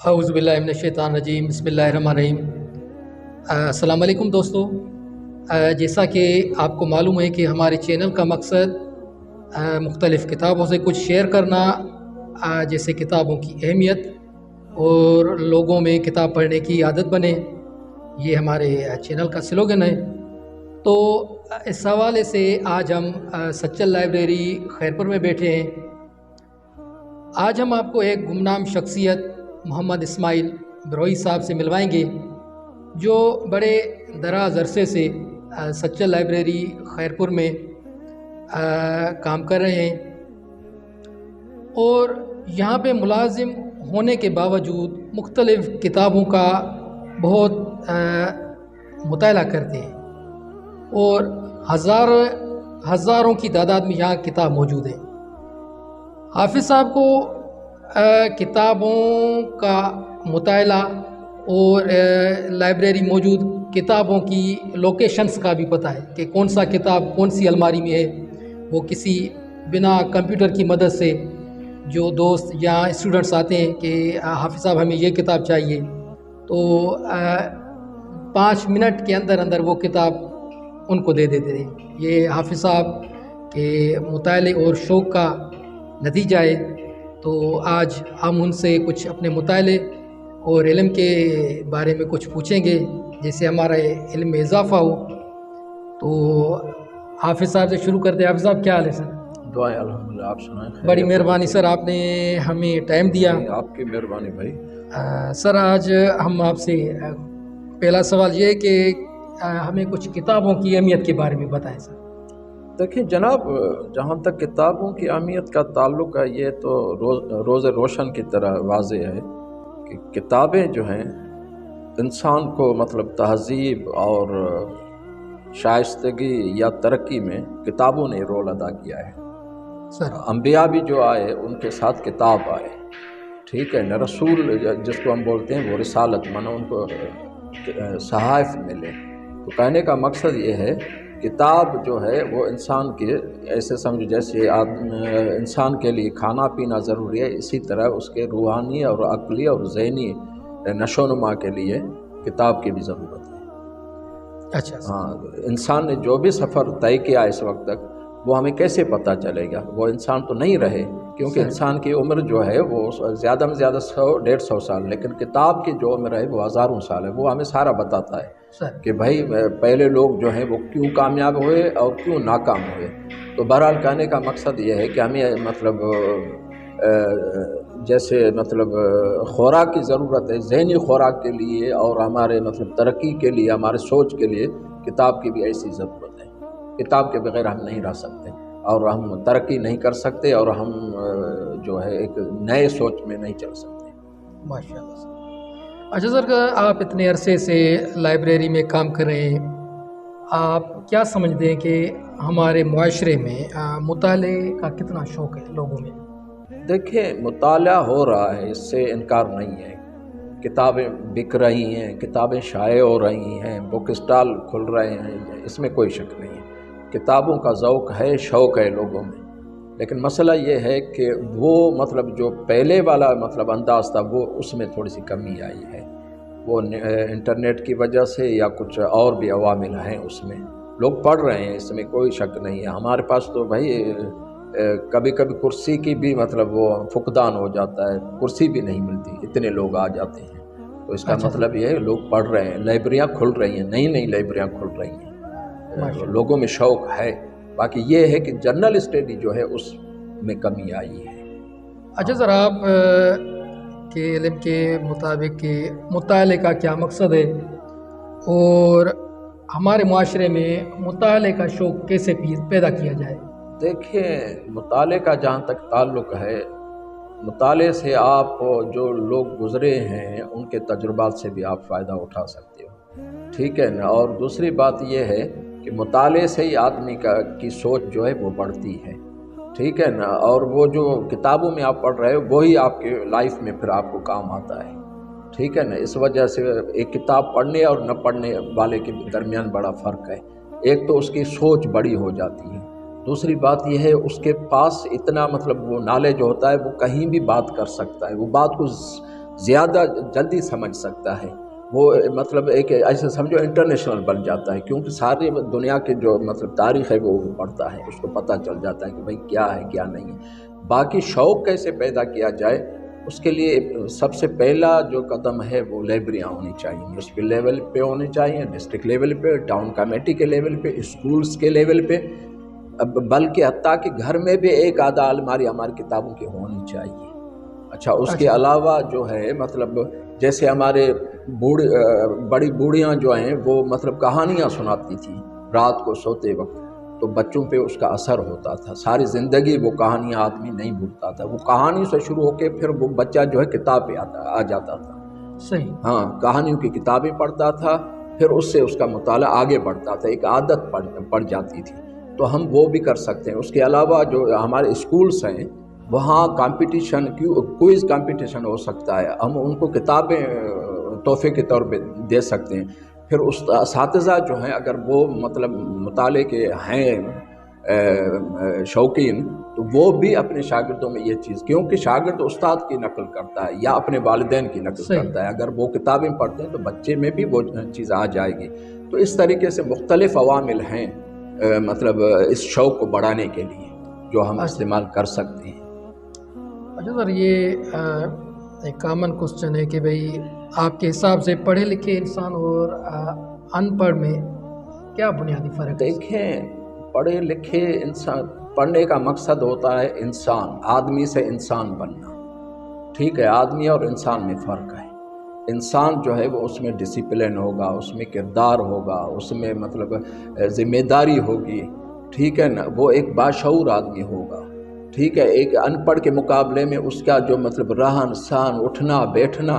اعوذ باللہ من الشیطان الرجیم، بسم اللہ الرحمن الرحیم۔ السلام علیکم دوستو، جیسا کہ آپ کو معلوم ہے کہ ہمارے چینل کا مقصد مختلف کتابوں سے کچھ شیئر کرنا، جیسے کتابوں کی اہمیت اور لوگوں میں کتاب پڑھنے کی عادت بنے، یہ ہمارے چینل کا سلوگن ہے۔ تو اس حوالے سے آج ہم سچل لائبریری خیرپور میں بیٹھے ہیں۔ آج ہم آپ کو ایک گمنام شخصیت محمد اسماعیل بروئی صاحب سے ملوائیں گے، جو بڑے دراز عرصے سے سچل لائبریری خیرپور میں کام کر رہے ہیں اور یہاں پہ ملازم ہونے کے باوجود مختلف کتابوں کا بہت مطالعہ کرتے ہیں اور ہزاروں کی تعداد میں یہاں کتاب موجود ہے۔ حافظ صاحب کو کتابوں کا مطالعہ اور لائبریری موجود کتابوں کی لوکیشنز کا بھی پتہ ہے کہ کون سا کتاب کون سی الماری میں ہے۔ وہ کسی بنا کمپیوٹر کی مدد سے جو دوست یا اسٹوڈنٹس آتے ہیں کہ حافظ صاحب ہمیں یہ کتاب چاہیے، تو 5 منٹ کے اندر وہ کتاب ان کو دے دیتے ہیں۔ یہ حافظ صاحب کے مطالعے اور شوق کا نتیجہ ہے۔ تو آج ہم ان سے کچھ اپنے مطالعے اور علم کے بارے میں کچھ پوچھیں گے، جس سے ہمارا علم میں اضافہ ہو۔ تو حافظ صاحب سے شروع کرتے ہیں۔ حافظ صاحب کیا حال ہے سر؟ دعائیں الحمدللہ، آپ سنائیں۔ بڑی مہربانی سر، آپ نے ہمیں ٹائم دیا۔ آپ کی مہربانی بھائی۔ سر آج ہم آپ سے پہلا سوال یہ ہے کہ ہمیں کچھ کتابوں کی اہمیت کے بارے میں بتائیں سر۔ دیکھیں جناب، جہاں تک کتابوں کی اہمیت کا تعلق ہے، یہ تو روز روشن کی طرح واضح ہے کہ کتابیں جو ہیں انسان کو مطلب تہذیب اور شائستگی یا ترقی میں کتابوں نے رول ادا کیا ہے۔ سر انبیاء بھی جو آئے ان کے ساتھ کتاب آئے، ٹھیک ہے نا۔ رسول جس کو ہم بولتے ہیں وہ رسالت مانا ان کو صحائف ملے۔ تو کہنے کا مقصد یہ ہے کتاب جو ہے وہ انسان کے ایسے سمجھو جیسے انسان کے لیے کھانا پینا ضروری ہے، اسی طرح اس کے روحانی اور عقلی اور ذہنی نشو و نما کے لیے کتاب کی بھی ضرورت ہے۔ اچھا ہاں، انسان نے جو بھی سفر طے کیا اس وقت تک وہ ہمیں کیسے پتہ چلے گا؟ وہ انسان تو نہیں رہے، کیونکہ انسان کی عمر جو ہے وہ زیادہ میں زیادہ 100-150 سال، لیکن کتاب کی جو عمر ہے وہ ہزاروں سال ہے۔ وہ ہمیں سارا بتاتا ہے کہ بھائی پہلے لوگ جو ہیں وہ کیوں کامیاب ہوئے اور کیوں ناکام ہوئے۔ تو بہرحال کہنے کا مقصد یہ ہے کہ ہمیں مطلب جیسے مطلب خوراک کی ضرورت ہے، ذہنی خوراک کے لیے اور ہمارے مطلب ترقی کے لیے، ہمارے سوچ کے لیے کتاب کی بھی ایسی ضرورت ہے۔ کتاب کے بغیر ہم نہیں رہ سکتے اور ہم ترقی نہیں کر سکتے اور ہم جو ہے ایک نئے سوچ میں نہیں چل سکتے۔ ماشاء اللہ سر۔ اچھا سر، آپ اتنے عرصے سے لائبریری میں کام کر رہے ہیں، آپ کیا سمجھتے ہیں کہ ہمارے معاشرے میں مطالعے کا کتنا شوق ہے لوگوں میں؟ دیکھیں مطالعہ ہو رہا ہے، اس سے انکار نہیں ہے۔ کتابیں بک رہی ہیں، کتابیں شائع ہو رہی ہیں، بک اسٹال کھل رہے ہیں، اس میں کوئی شک نہیں ہے۔ کتابوں کا ذوق ہے، شوق ہے لوگوں میں، لیکن مسئلہ یہ ہے کہ وہ مطلب جو پہلے والا مطلب انداز تھا وہ اس میں تھوڑی سی کمی آئی ہے۔ وہ انٹرنیٹ کی وجہ سے یا کچھ اور بھی عوامل ہیں، اس میں لوگ پڑھ رہے ہیں، اس میں کوئی شک نہیں ہے۔ ہمارے پاس تو بھائی کبھی کبھی کرسی کی بھی مطلب وہ فقدان ہو جاتا ہے، کرسی بھی نہیں ملتی، اتنے لوگ آ جاتے ہیں۔ تو اس کا مطلب یہ ہے لوگ پڑھ رہے ہیں، لائبریریاں کھل رہی ہیں، نئی لائبریریاں کھل رہی ہیں، لوگوں میں شوق ہے۔ باقی یہ ہے کہ جنرل اسٹڈی جو ہے اس میں کمی آئی ہے۔ اچھا سر، آپ کے علم کے مطابق کہ مطالعے کا کیا مقصد ہے اور ہمارے معاشرے میں مطالعے کا شوق کیسے پیدا کیا جائے؟ دیکھیں مطالعے کا جہاں تک تعلق ہے، مطالعے سے آپ جو لوگ گزرے ہیں ان کے تجربات سے بھی آپ فائدہ اٹھا سکتے ہو، ٹھیک ہے نا۔ اور دوسری بات یہ ہے کہ مطالعے سے ہی آدمی کی سوچ جو ہے وہ بڑھتی ہے، ٹھیک ہے نا۔ اور وہ جو کتابوں میں آپ پڑھ رہے ہو وہی آپ کے لائف میں پھر آپ کو کام آتا ہے، ٹھیک ہے نا۔ اس وجہ سے ایک کتاب پڑھنے اور نہ پڑھنے والے کے درمیان بڑا فرق ہے۔ ایک تو اس کی سوچ بڑی ہو جاتی ہے، دوسری بات یہ ہے اس کے پاس اتنا مطلب وہ نالج ہوتا ہے، وہ کہیں بھی بات کر سکتا ہے، وہ بات کو زیادہ جلدی سمجھ سکتا ہے، وہ مطلب ایک ایسے سمجھو انٹرنیشنل بن جاتا ہے، کیونکہ ساری دنیا کے جو مطلب تاریخ ہے وہ پڑھتا ہے، اس کو پتہ چل جاتا ہے کہ بھئی کیا ہے کیا نہیں ہے۔ باقی شوق کیسے پیدا کیا جائے، اس کے لیے سب سے پہلا جو قدم ہے وہ لائبریریاں ہونی چاہیے، میونسپل لیول پہ ہونی چاہیے، ڈسٹرکٹ لیول پہ، ٹاؤن کمیٹی کے لیول پہ، اسکولز کے لیول پہ، بلکہ حتیٰ کہ گھر میں بھی ایک آدھا الماری ہماری کتابوں کی ہونی چاہیے۔ اچھا، اس کے علاوہ جو ہے مطلب جیسے ہمارے بڑی بوڑھیاں جو ہیں وہ مطلب کہانیاں سناتی تھیں رات کو سوتے وقت، تو بچوں پہ اس کا اثر ہوتا تھا، ساری زندگی وہ کہانیاں آدمی نہیں بھولتا تھا، وہ کہانی سے شروع ہو کے پھر وہ بچہ جو ہے کتاب پہ آ جاتا تھا، صحیح، ہاں کہانیوں کی کتابیں پڑھتا تھا، پھر اس سے اس کا مطالعہ آگے بڑھتا تھا، ایک عادت پڑ جاتی تھی۔ تو ہم وہ بھی کر سکتے ہیں۔ اس کے علاوہ جو ہمارے اسکولز ہیں وہاں کمپٹیشن کوئز کمپٹیشن ہو سکتا ہے، ہم ان کو کتابیں تحفے کے طور پہ دے سکتے ہیں۔ پھر اساتذہ جو ہیں اگر وہ مطلب مطالعے کے ہیں شوقین، تو وہ بھی اپنے شاگردوں میں یہ چیز، کیونکہ شاگرد استاد کی نقل کرتا ہے یا اپنے والدین کی نقل کرتا ہے، اگر وہ کتابیں پڑھتے ہیں تو بچے میں بھی وہ چیز آ جائے گی۔ تو اس طریقے سے مختلف عوامل ہیں مطلب اس شوق کو بڑھانے کے لیے جو ہم استعمال کر سکتے ہیں۔ اچھا سر، یہ ایک کامن کوسچن ہے کہ بھئی آپ کے حساب سے پڑھے لکھے انسان اور ان پڑھ میں کیا بنیادی فرق ہے؟ دیکھیں، پڑھے لکھے انسان، پڑھنے کا مقصد ہوتا ہے انسان، آدمی سے انسان بننا، ٹھیک ہے؟ آدمی اور انسان میں فرق ہے۔ انسان جو ہے وہ اس میں ڈسپلن ہوگا، اس میں کردار ہوگا، اس میں مطلب ذمہ داری ہوگی، ٹھیک ہے نا؟ وہ ایک باشعور آدمی ہوگا، ٹھیک ہے؟ ایک ان پڑھ کے مقابلے میں اس کا جو مطلب رہن سہن، اٹھنا بیٹھنا،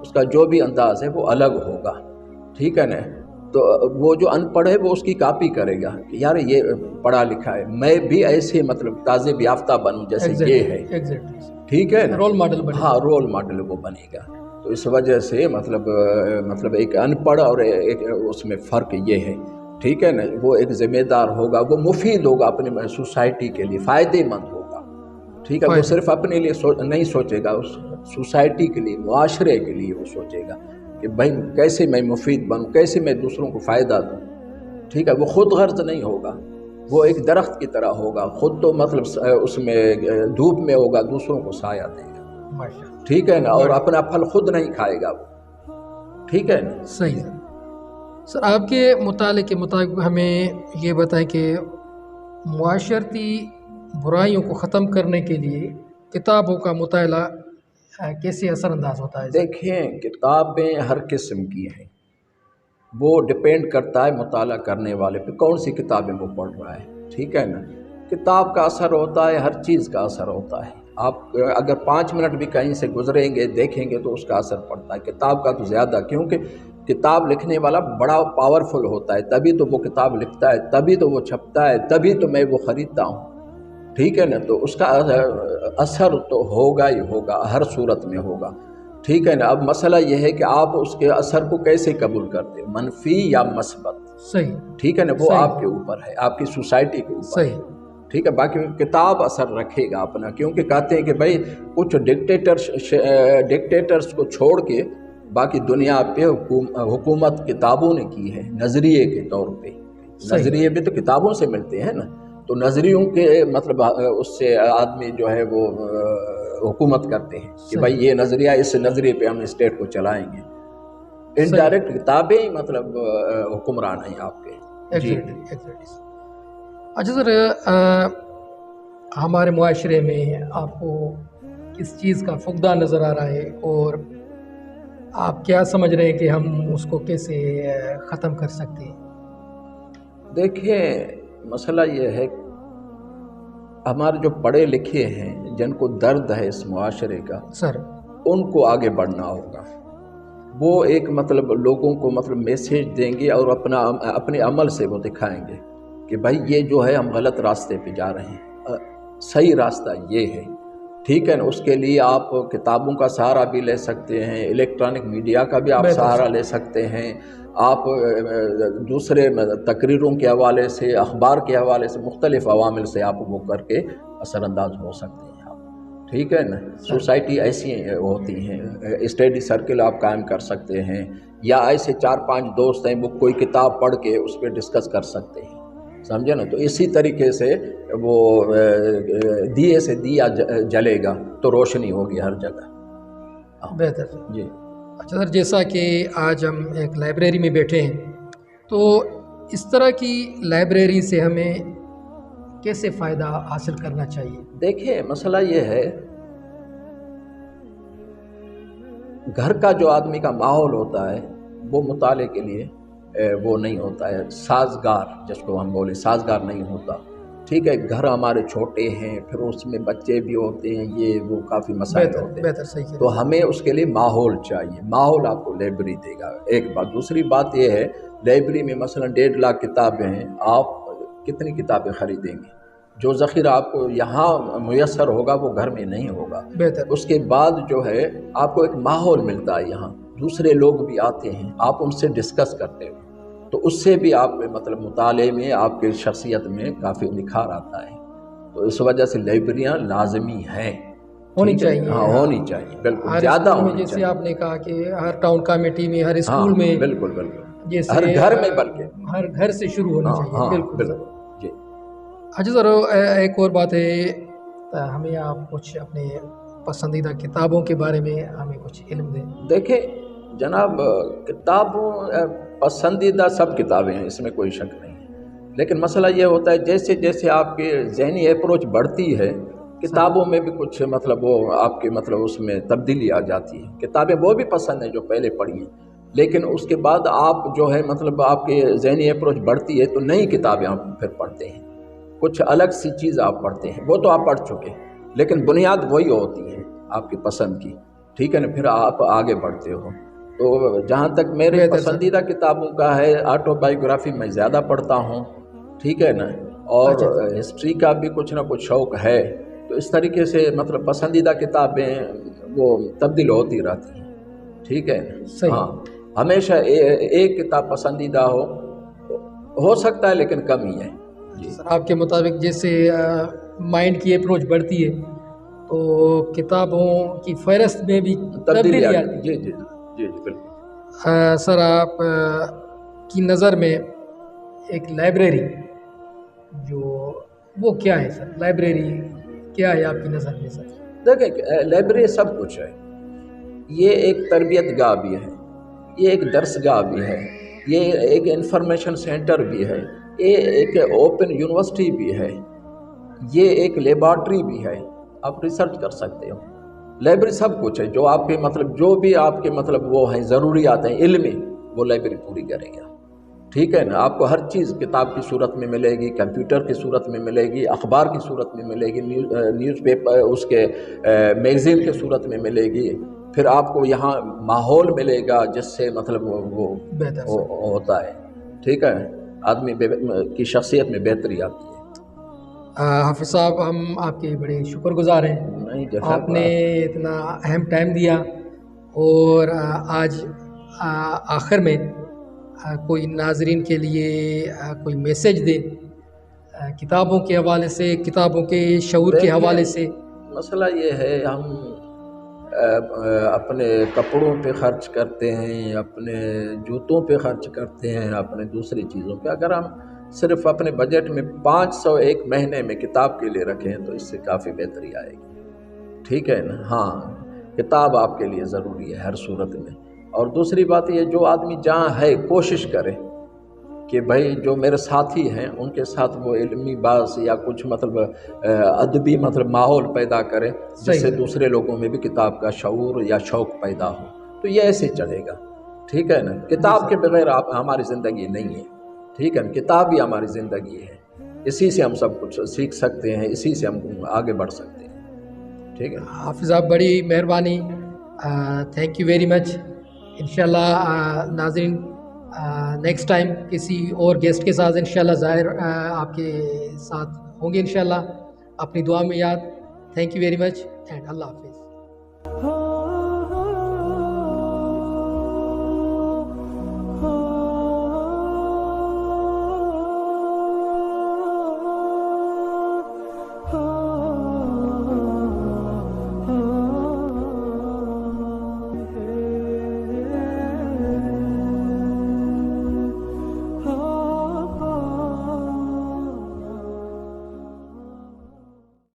اس کا جو بھی انداز ہے وہ الگ ہوگا، ٹھیک ہے نا؟ تو وہ جو ان پڑھ ہے وہ اس کی کاپی کرے گا کہ یار یہ پڑھا لکھا ہے، میں بھی ایسے مطلب تعزیب یافتہ بنوں جیسے یہ ہے، ٹھیک ہے نا؟ رول ماڈل بنے، ہاں رول ماڈل وہ بنے گا۔ تو اس وجہ سے مطلب ایک ان پڑھ اور ایک اس میں فرق یہ ہے، ٹھیک ہے نا؟ وہ ایک ذمہ دار ہوگا، وہ مفید ہوگا اپنے سوسائٹی کے لیے، فائدے مند ہوگا، ٹھیک ہے؟ وہ صرف اپنے لیے نہیں سوچے گا، اس سوسائٹی کے لیے، معاشرے کے لیے وہ سوچے گا کہ بھائی کیسے میں مفید بنوں، کیسے میں دوسروں کو فائدہ دوں، ٹھیک ہے؟ وہ خود غرض نہیں ہوگا، وہ ایک درخت کی طرح ہوگا، خود تو مطلب اس میں دھوپ میں ہوگا، دوسروں کو سایہ دے گا، ٹھیک ہے نا؟ اور اپنا پھل خود نہیں کھائے گا وہ، ٹھیک ہے نا؟ صحیح سر، آپ کے مطالعے کے مطابق ہمیں یہ بتائیں کہ معاشرتی برائیوں کو ختم کرنے کے لیے کتابوں کا مطالعہ کیسے اثر انداز ہوتا ہے؟ دیکھیں، کتابیں ہر قسم کی ہیں، وہ ڈپینڈ کرتا ہے مطالعہ کرنے والے پہ، کون سی کتابیں وہ پڑھ رہا ہے، ٹھیک ہے نا؟ کتاب کا اثر ہوتا ہے، ہر چیز کا اثر ہوتا ہے۔ آپ اگر 5 منٹ بھی کہیں سے گزریں گے دیکھیں گے تو اس کا اثر پڑتا ہے، کتاب کا تو زیادہ، کیونکہ کتاب لکھنے والا بڑا پاورفل ہوتا ہے، تبھی تو وہ کتاب لکھتا ہے، تبھی تو وہ چھپتا ہے، تبھی تو میں وہ خریدتا ہوں، ٹھیک ہے نا؟ تو اس کا اثر تو ہوگا ہی ہوگا، ہر صورت میں ہوگا، ٹھیک ہے نا؟ اب مسئلہ یہ ہے کہ آپ اس کے اثر کو کیسے قبول کرتے ہیں، منفی یا مثبت، صحیح، ٹھیک ہے نا؟ وہ آپ کے اوپر ہے، آپ کی سوسائٹی کے اوپر ہے، ٹھیک ہے؟ باقی کتاب اثر رکھے گا اپنا، کیونکہ کہتے ہیں کہ بھائی کچھ ڈکٹیٹرز کو چھوڑ کے باقی دنیا پہ حکومت کتابوں نے کی ہے، نظریے کے طور پہ، نظریے بھی تو کتابوں سے ملتے ہیں نا، تو نظریوں کے مطلب اس سے آدمی جو ہے وہ حکومت کرتے ہیں کہ بھائی یہ نظریہ، اس نظریے پہ ہم اسٹیٹ کو چلائیں گے، انڈائریکٹ کتابیں مطلب حکمران ہیں آپ کے۔ جی اچھا سر، ہمارے معاشرے میں آپ کو کس چیز کا فقدان نظر آ رہا ہے اور آپ کیا سمجھ رہے ہیں کہ ہم اس کو کیسے ختم کر سکتے ہیں؟ دیکھیں، مسئلہ یہ ہے ہمارے جو پڑھے لکھے ہیں جن کو درد ہے اس معاشرے کا، سر ان کو آگے بڑھنا ہوگا، وہ ایک مطلب لوگوں کو مطلب میسیج دیں گے اور اپنے عمل سے وہ دکھائیں گے کہ بھائی یہ جو ہے ہم غلط راستے پہ جا رہے ہیں، صحیح راستہ یہ ہے، ٹھیک ہے نا؟ اس کے لیے آپ کتابوں کا سہارا بھی لے سکتے ہیں، الیکٹرانک میڈیا کا بھی آپ سہارا لے سکتے ہیں، آپ دوسرے تقریروں کے حوالے سے، اخبار کے حوالے سے، مختلف عوامل سے آپ وہ کر کے اثر انداز ہو سکتے ہیں آپ، ٹھیک ہے نا. سوسائٹی ایسی ہوتی ہیں, اسٹڈی سرکل آپ قائم کر سکتے ہیں, یا ایسے 4-5 دوست ہیں وہ کوئی کتاب پڑھ کے اس پہ ڈسکس کر سکتے ہیں, سمجھے نا. تو اسی طریقے سے وہ دیے سے دیا جلے گا تو روشنی ہوگی ہر جگہ. بہتر جی. اچھا سر, جیسا کہ آج ہم ایک لائبریری میں بیٹھے ہیں, تو اس طرح کی لائبریری سے ہمیں کیسے فائدہ حاصل کرنا چاہیے؟ دیکھیں مسئلہ یہ ہے, گھر کا جو آدمی کا ماحول ہوتا ہے وہ مطالعے کے لیے وہ نہیں ہوتا ہے سازگار, جس کو ہم بولے سازگار نہیں ہوتا. ٹھیک ہے, گھر ہمارے چھوٹے ہیں, پھر اس میں بچے بھی ہوتے ہیں, یہ وہ کافی مسائل ہوتے ہیں. بہتر صحیح. تو ہمیں اس کے لیے ماحول چاہیے. ماحول آپ کو لائبریری دے گا, ایک بات. دوسری بات یہ ہے, لائبریری میں مثلا 1.5 لاکھ کتابیں ہیں, آپ کتنی کتابیں خریدیں گے؟ جو ذخیرہ آپ کو یہاں میسر ہوگا وہ گھر میں نہیں ہوگا. بہتر. اس کے بعد جو ہے آپ کو ایک ماحول ملتا ہے, یہاں دوسرے لوگ بھی آتے ہیں, آپ ان سے ڈسکس کرتے ہو, تو اس سے بھی آپ مطلب مطالعے میں آپ کے شخصیت میں کافی نکھار آتا ہے. تو اس وجہ سے لائبریریاں لازمی ہیں, ہونی چاہیے. ہاں ہونی چاہیے, بالکل ہر زیادہ اسکول میں ہونی جیسے چاہیے. آپ نے کہا کہ ہر ٹاؤن کمیٹی میں, ہر اسکول ہاں میں, بالکل بالکل, جیسے ہر گھر میں, بلکہ ہر گھر سے شروع ہونی ہاں چاہیے. ہاں بالکل سر. جی. اچھا سر, ایک اور بات ہے, ہمیں آپ کچھ اپنے پسندیدہ کتابوں کے بارے میں ہمیں کچھ علم دیں. دیکھیں جناب, کتابوں پسندیدہ سب کتابیں ہیں, اس میں کوئی شک نہیں ہے, لیکن مسئلہ یہ ہوتا ہے جیسے جیسے آپ کے ذہنی اپروچ بڑھتی ہے, کتابوں میں بھی کچھ مطلب وہ آپ کے مطلب اس میں تبدیلی آ جاتی ہے. کتابیں وہ بھی پسند ہیں جو پہلے پڑھی ہیں, لیکن اس کے بعد آپ جو ہے مطلب آپ کے ذہنی اپروچ بڑھتی ہے تو نئی کتابیں آپ پھر پڑھتے ہیں, کچھ الگ سی چیز آپ پڑھتے ہیں. وہ تو آپ پڑھ چکے, لیکن بنیاد وہی ہوتی ہے آپ کی پسند کی. ٹھیک ہے نا, پھر آپ آگے بڑھتے ہو. تو جہاں تک میرے پسندیدہ کتابوں کا ہے, آٹو بایوگرافی میں زیادہ پڑھتا ہوں. ٹھیک ہے نا, اور ہسٹری کا بھی کچھ نہ کچھ شوق ہے. تو اس طریقے سے مطلب پسندیدہ کتابیں وہ تبدیل ہوتی رہتی ہیں. ٹھیک ہے, ہاں ہمیشہ ایک کتاب پسندیدہ ہو سکتا ہے لیکن کم ہی ہے. جی سر, آپ کے مطابق جیسے مائنڈ کی اپروچ بڑھتی ہے تو کتابوں کی فہرست میں بھی تبدیلی آتی ہے. جی جی جی بالکل. سر, آپ کی نظر میں ایک لائبریری جو وہ کیا ہے سر؟ لائبریری کیا ہے آپ کی نظر میں سر؟ دیکھیں لائبریری سب کچھ ہے. یہ ایک تربیت گاہ بھی ہے, یہ ایک درس گاہ بھی ہے, یہ ایک انفارمیشن سینٹر بھی ہے, یہ ایک اوپن یونیورسٹی بھی ہے, یہ ایک لیبارٹری بھی ہے, آپ ریسرچ کر سکتے ہو. لائبریری سب کچھ ہے, جو آپ کے مطلب جو بھی آپ کے مطلب وہ ہیں ضروریات ہیں علمی, وہ لائبریری پوری کرے گا. ٹھیک ہے نا, آپ کو ہر چیز کتاب کی صورت میں ملے گی, کمپیوٹر کی صورت میں ملے گی, اخبار کی صورت میں ملے گی, نیوز پیپر اس کے میگزین کی صورت میں ملے گی. پھر آپ کو یہاں ماحول ملے گا جس سے مطلب وہ ہوتا ہے. ٹھیک ہے, آدمی کی شخصیت میں بہتری آتی ہے. حافظ صاحب, ہم آپ کے بڑے شکر گزار ہیں, آپ نے اتنا اہم ٹائم دیا. اور آج آخر میں کوئی ناظرین کے لیے کوئی میسیج دے کتابوں کے حوالے سے, کتابوں کے شعور کے حوالے سے. مسئلہ یہ ہے, ہم اپنے کپڑوں پہ خرچ کرتے ہیں, اپنے جوتوں پہ خرچ کرتے ہیں, اپنے دوسری چیزوں پہ. اگر ہم صرف اپنے بجٹ میں 500 ایک مہینے میں کتاب کے لیے رکھیں تو اس سے کافی بہتری آئے گی. ٹھیک ہے نا, ہاں کتاب آپ کے لیے ضروری ہے ہر صورت میں. اور دوسری بات یہ, جو آدمی جہاں ہے کوشش کرے کہ بھائی جو میرے ساتھی ہیں ان کے ساتھ وہ علمی باز یا کچھ مطلب ادبی مطلب ماحول پیدا کرے جس سے دوسرے لوگوں میں بھی کتاب کا شعور یا شوق پیدا ہو, تو یہ ایسے چلے گا. ٹھیک ہے نا, کتاب کے بغیر ہماری زندگی نہیں ہے. ٹھیک ہے نا, کتاب ہی ہماری زندگی ہے, اسی سے ہم سب کچھ سیکھ سکتے ہیں, اسی سے ہم آگے بڑھ سکتے ہیں. ٹھیک ہے حافظ صاحب, بڑی مہربانی, تھینک یو ویری مچ. انشاءاللہ ناظرین نیکسٹ ٹائم کسی اور گیسٹ کے ساتھ انشاءاللہ ظاہر آپ کے ساتھ ہوں گے انشاءاللہ. اپنی دعا میں یاد. Thank you very much and اللہ حافظ.